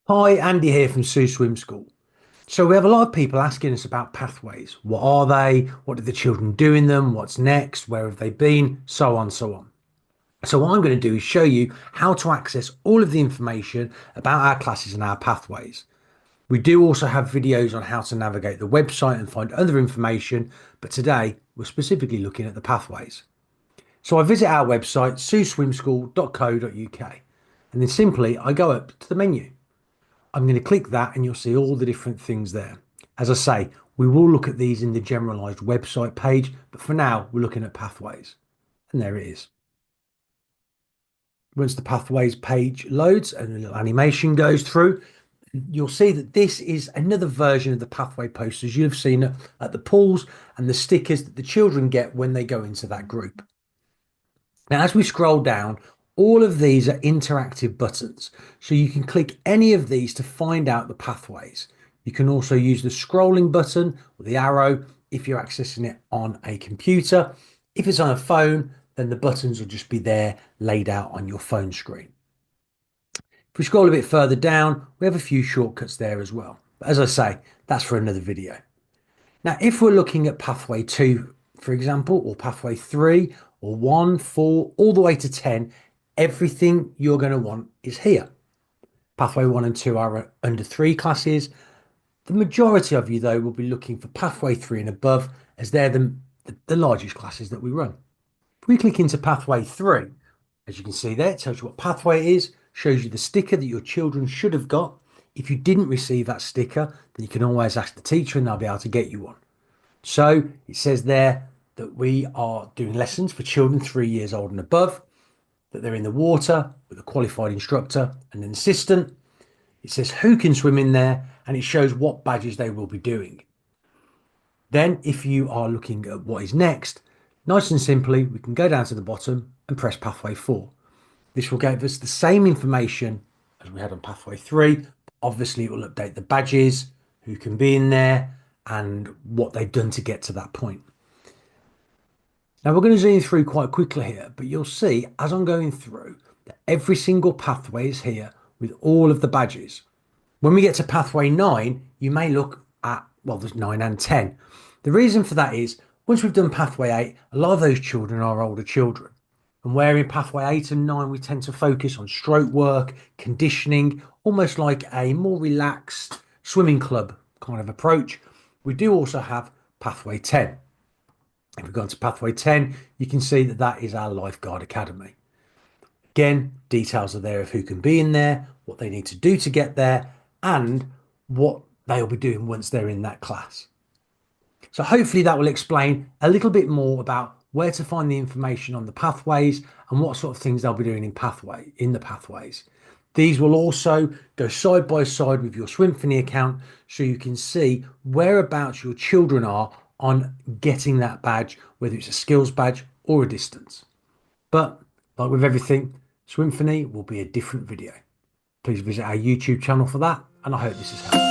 Hi, Andy here from Sue Swim School. So we have a lot of people asking us about pathways. What are they? What do the children do in them? What's next? Where have they been? So on, so on. So what I'm going to do is show you how to access all of the information about our classes and our pathways. We do also have videos on how to navigate the website and find other information, but today we're specifically looking at the pathways. So I visit our website, sueswimschool.co.uk, and then simply I go up to the menu. I'm going to click that and you'll see all the different things there. As I say, we will look at these in the generalized website page, but for now, we're looking at pathways. And there it is. Once the pathways page loads and a little animation goes through, you'll see that this is another version of the pathway posters you've seen at the pools and the stickers that the children get when they go into that group. Now, as we scroll down, all of these are interactive buttons, so you can click any of these to find out the pathways. You can also use the scrolling button or the arrow if you're accessing it on a computer. If it's on a phone, then the buttons will just be there laid out on your phone screen. If we scroll a bit further down, we have a few shortcuts there as well. But as I say, that's for another video. Now, if we're looking at pathway 2, for example, or pathway 3, or 1, 4, all the way to 10, everything you're going to want is here. Pathway 1 and 2 are under 3 classes. The majority of you, though, will be looking for pathway 3 and above, as they're the largest classes that we run. If we click into pathway 3, as you can see there, it tells you what pathway it is, shows you the sticker that your children should have got. If you didn't receive that sticker, then you can always ask the teacher and they'll be able to get you one. So it says there that we are doing lessons for children 3 years old and above, that they're in the water with a qualified instructor and an assistant. It says who can swim in there, and it shows what badges they will be doing. Then if you are looking at what is next, nice and simply, we can go down to the bottom and press pathway 4. This will give us the same information as we had on pathway 3. Obviously, it will update the badges, who can be in there, and what they've done to get to that point. Now we're going to zoom through quite quickly here, but you'll see as I'm going through that every single pathway is here with all of the badges. When we get to pathway 9, you may look at, well, there's 9 and 10. The reason for that is once we've done pathway 8, a lot of those children are older children. And where in pathway 8 and 9, we tend to focus on stroke work, conditioning, almost like a more relaxed swimming club kind of approach. We do also have pathway 10. If we go on to pathway 10, you can see that that is our Lifeguard Academy. Again, details are there of who can be in there, what they need to do to get there, and what they'll be doing once they're in that class. So hopefully that will explain a little bit more about where to find the information on the pathways and what sort of things they'll be doing in the pathways. These will also go side by side with your Swimfany account so you can see whereabouts your children are on getting that badge, whether it's a skills badge or a distance. But like with everything, Swimfany will be a different video. Please visit our YouTube channel for that, and I hope this has helped.